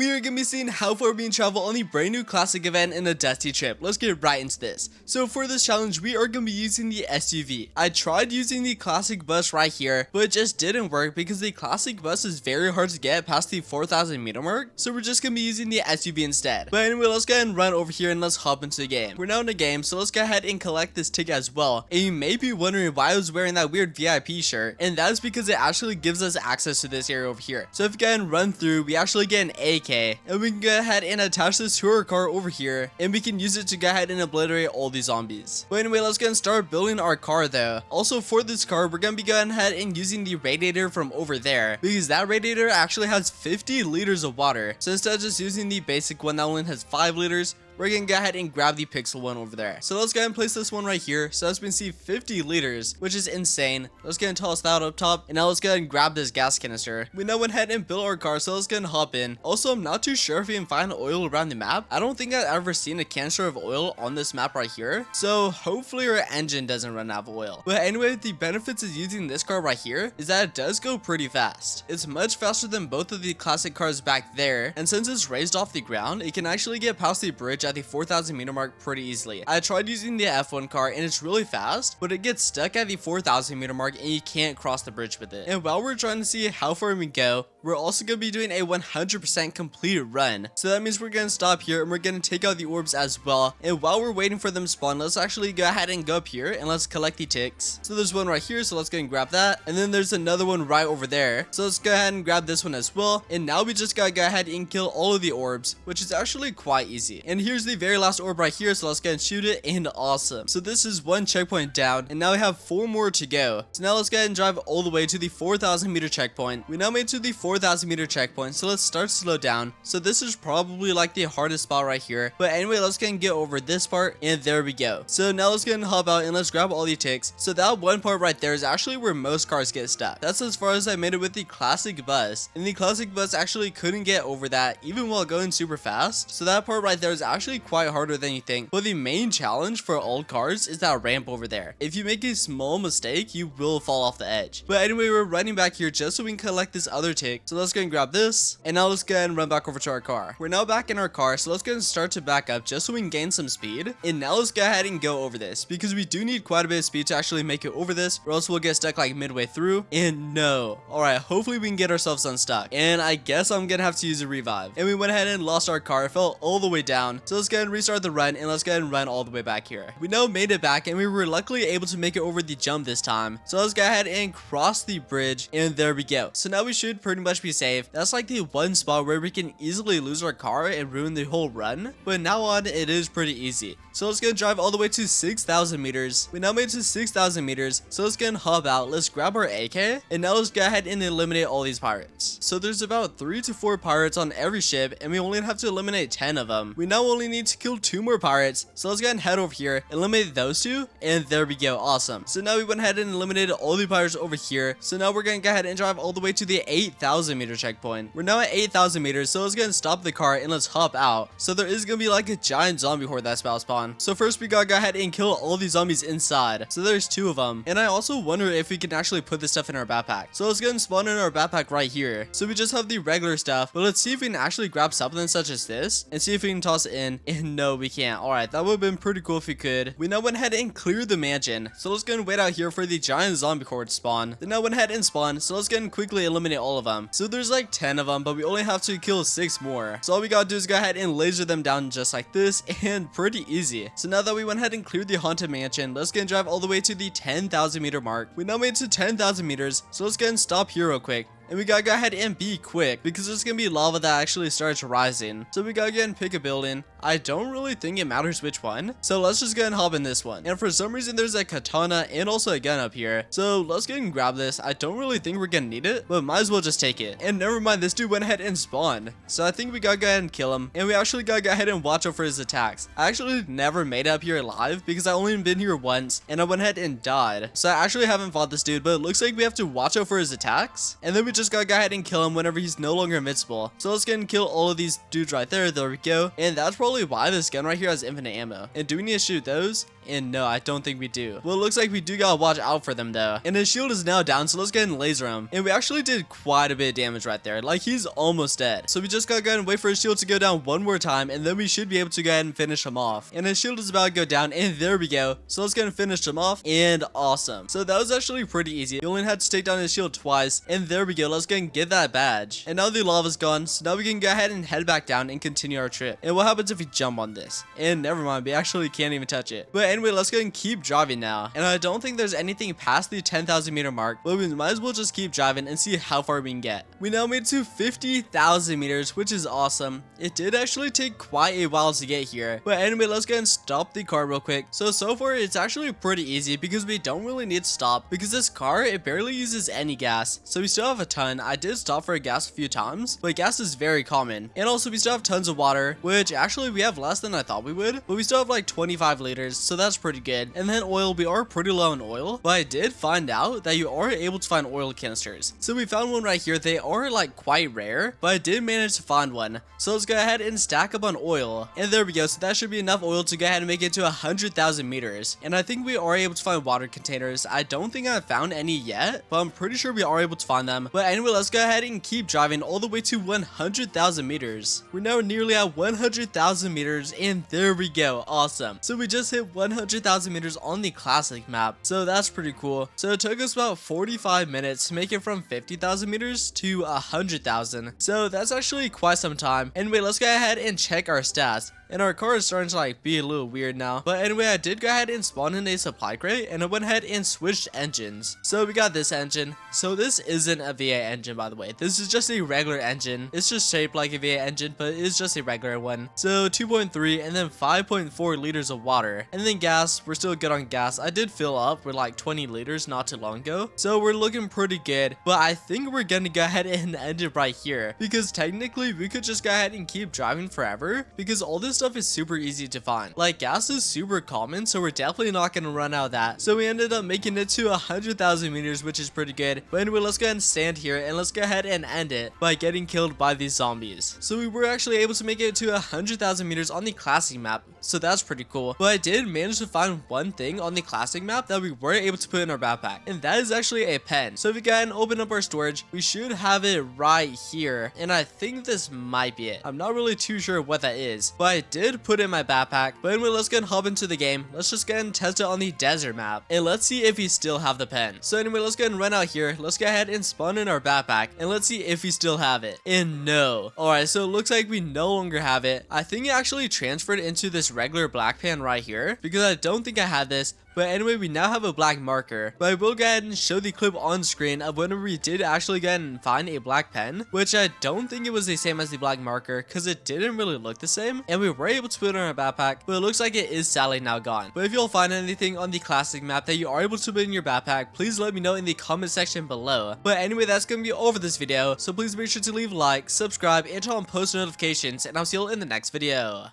we are gonna be seeing how far we can travel on the brand new classic event in a Dusty trip. Let's get right into this. So for this challenge, we are gonna be using the SUV. I tried using the classic bus right here, but it just didn't work because the classic bus is very hard to get past the 4,000 meter mark. So we're just gonna be using the SUV instead. But anyway, let's go ahead and run over here and let's hop into the game. We're now in the game, so let's go ahead and collect this ticket as well. And you may be wondering why I was wearing that weird VIP shirt, and that is because it actually gives us access to this area over here. So if you go ahead and run through, we actually get an AK, and we can go ahead and attach this to our car over here, and we can use it to go ahead and obliterate all these zombies. But anyway, let's go ahead and start building our car though. Also for this car, we're gonna be going ahead and using the radiator from over there, because that radiator actually has 50 liters of water. So instead of just using the basic one that only has 5 liters, we're gonna go ahead and grab the pixel one over there. So let's go ahead and place this one right here. So as we can see, 50 liters, which is insane. Let's go ahead and toss that up top. And now let's go ahead and grab this gas canister. We now went ahead and built our car, so let's go ahead and hop in. Also, I'm not too sure if we can find oil around the map. I don't think I've ever seen a canister of oil on this map right here. So hopefully our engine doesn't run out of oil. But anyway, the benefits of using this car right here is that it does go pretty fast. It's much faster than both of the classic cars back there. And since it's raised off the ground, it can actually get past the bridge at the 4,000 meter mark pretty easily. I tried using the F1 car and it's really fast, but it gets stuck at the 4,000 meter mark and you can't cross the bridge with it. And while we're trying to see how far we can go, we're also going to be doing a 100% complete run. So that means we're going to stop here and we're going to take out the orbs as well. And while we're waiting for them to spawn, let's actually go ahead and go up here and let's collect the ticks. So there's one right here, so let's go and grab that. And then there's another one right over there. So let's go ahead and grab this one as well. And now we just got to go ahead and kill all of the orbs, which is actually quite easy. And here's the very last orb right here, so let's go and shoot it. And awesome. So this is one checkpoint down, and now we have 4 more to go. So now let's go ahead and drive all the way to the 4,000 meter checkpoint. We now made to the 4,000 meter checkpoint, so let's start to slow down. So this is probably like the hardest spot right here, but anyway, let's go and get over this part, and there we go. So now let's go and hop out and let's grab all the ticks. So that one part right there is actually where most cars get stuck. That's as far as I made it with the classic bus, and the classic bus actually couldn't get over that even while going super fast. So that part right there is actually quite harder than you think. But the main challenge for old cars is that ramp over there. If you make a small mistake, you will fall off the edge. But anyway, we're running back here just so we can collect this other tick. So let's go and grab this, and now let's go ahead and run back over to our car. We're now back in our car, so let's go and start to back up just so we can gain some speed. And now let's go ahead and go over this, because we do need quite a bit of speed to actually make it over this, or else we'll get stuck like midway through. And no. Alright, hopefully we can get ourselves unstuck. And I guess I'm gonna have to use a revive. And we went ahead and lost our car. It fell all the way down. So let's go ahead and restart the run, and let's go ahead and run all the way back here. We now made it back, and we were luckily able to make it over the jump this time. So let's go ahead and cross the bridge, and there we go. So now we should pretty much be safe. That's like the one spot where we can easily lose our car and ruin the whole run, but now on it is pretty easy. So let's go and drive all the way to 6,000 meters. We now made it to 6,000 meters, so let's go and hop out. Let's grab our AK, and now let's go ahead and eliminate all these pirates. So there's about 3 to 4 pirates on every ship, and we only have to eliminate 10 of them. We now only need to kill 2 more pirates, so let's go ahead and head over here, eliminate those 2, and there we go. Awesome. So now we went ahead and eliminated all the pirates over here. So now we're gonna go ahead and drive all the way to the 8,000 meter checkpoint. We're now at 8,000 meters, so let's go and stop the car and let's hop out. So there is gonna be like a giant zombie horde that's about to spawn. So first we gotta go ahead and kill all these zombies inside. So there's 2 of them, and I also wonder if we can actually put this stuff in our backpack. So let's go and spawn in our backpack right here. So we just have the regular stuff, but let's see if we can actually grab something such as this and see if we can toss it in. And no, we can't. Alright, that would have been pretty cool if we could. We now went ahead and cleared the mansion, so let's go and wait out here for the giant zombie horde spawn. They now went ahead and spawn, so let's go and quickly eliminate all of them. So there's like 10 of them, but we only have to kill 6 more. So all we gotta do is go ahead and laser them down just like this, and pretty easy. So now that we went ahead and cleared the haunted mansion, let's go and drive all the way to the 10,000 meter mark. We now made it to 10,000 meters, so let's go and stop here real quick. And we gotta go ahead and be quick, because there's gonna be lava that actually starts rising. So we gotta go ahead and pick a building. I don't really think it matters which one, so let's just go ahead and hop in this one. And for some reason there's a katana and also a gun up here, so let's go ahead and grab this. I don't really think we're gonna need it, but might as well just take it. And never mind, this dude went ahead and spawned, so I think we gotta go ahead and kill him. And we actually gotta go ahead and watch out for his attacks. I actually never made it up here alive because I only been here once, and I went ahead and died. So I actually haven't fought this dude, but it looks like we have to watch out for his attacks, and then we just gotta go ahead and kill him whenever he's no longer invincible. So let's go ahead and kill all of these dudes right there. There we go. And that's probably why this gun right here has infinite ammo. And do we need to shoot those? And no, I don't think we do. Well, it looks like we do gotta watch out for them though. And his shield is now down, so let's go ahead and laser him. And we actually did quite a bit of damage right there. Like, he's almost dead. So we just gotta go ahead and wait for his shield to go down one more time, and then we should be able to go ahead and finish him off. And his shield is about to go down, and there we go. So let's go ahead and finish him off, and awesome. So that was actually pretty easy. We only had to take down his shield twice, and there we go. Let's go ahead and get that badge. And now the lava's gone, so now we can go ahead and head back down and continue our trip. And what happens if we jump on this? And never mind, we actually can't even touch it. But anyway, let's go ahead and keep driving now. And I don't think there's anything past the 10,000 meter mark, but we might as well just keep driving and see how far we can get. We now made it to 50,000 meters, which is awesome. It did actually take quite a while to get here. But anyway, let's go ahead and stop the car real quick. So far it's actually pretty easy because we don't really need to stop, because this car, it barely uses any gas. So we still have a ton. I did stop for a gas a few times, but gas is very common. And also we still have tons of water, which actually we have less than I thought we would, but we still have like 25 liters, so that's pretty good. And then oil, we are pretty low in oil, but I did find out that you are able to find oil canisters. So we found one right here. They are like quite rare, but I did manage to find one. So let's go ahead and stack up on oil. And there we go. So that should be enough oil to go ahead and make it to 100,000 meters. And I think we are able to find water containers. I don't think I've found any yet, but I'm pretty sure we are able to find them. But anyway, let's go ahead and keep driving all the way to 100,000 meters. We're now nearly at 100,000 meters, and there we go. Awesome. So we just hit 100,000 meters on the classic map. So that's pretty cool. So it took us about 45 minutes to make it from 50,000 meters to 100,000. So that's actually quite some time. Anyway, let's go ahead and check our stats. And our car is starting to like be a little weird now. But anyway, I did go ahead and spawn in a supply crate, and I went ahead and switched engines. So we got this engine. So this isn't a V8 engine, by the way. This is just a regular engine. It's just shaped like a V8 engine, but it's just a regular one. So 2.3 and then 5.4 liters of water. And then gas, we're still good on gas. I did fill up with like 20 liters not too long ago. So we're looking pretty good. But I think we're gonna go ahead and end it right here, because technically we could just go ahead and keep driving forever, because all this stuff is super easy to find. Like, gas is super common, so we're definitely not gonna run out of that. So we ended up making it to 100,000 meters, which is pretty good. But anyway, let's go ahead and stand here, and let's go ahead and end it by getting killed by these zombies. So we were actually able to make it to 100,000 meters on the classic map, so that's pretty cool. But I did manage to find one thing on the classic map that we were able to put in our backpack, and that is actually a pen. So if we go ahead and open up our storage, we should have it right here, and I think this might be it. I'm not really too sure what that is, but I did put it in my backpack. But anyway, let's go and hop into the game. Let's just go ahead and test it on the desert map, and let's see if we still have the pen. So anyway, let's go ahead and run out here. Let's go ahead and spawn in our backpack, and let's see if we still have it. And no. Alright, so it looks like we no longer have it. I think it actually transferred into this regular black pen right here, because I don't think I had this. But anyway, we now have a black marker. But I will go ahead and show the clip on screen of whenever we did actually go ahead and find a black pen, which I don't think it was the same as the black marker, because it didn't really look the same. And we were able to put it in our backpack, but it looks like it is sadly now gone. But if you'll find anything on the classic map that you are able to put in your backpack, please let me know in the comment section below. But anyway, that's going to be all for this video. So please make sure to leave a like, subscribe, and turn on post notifications, and I'll see you all in the next video.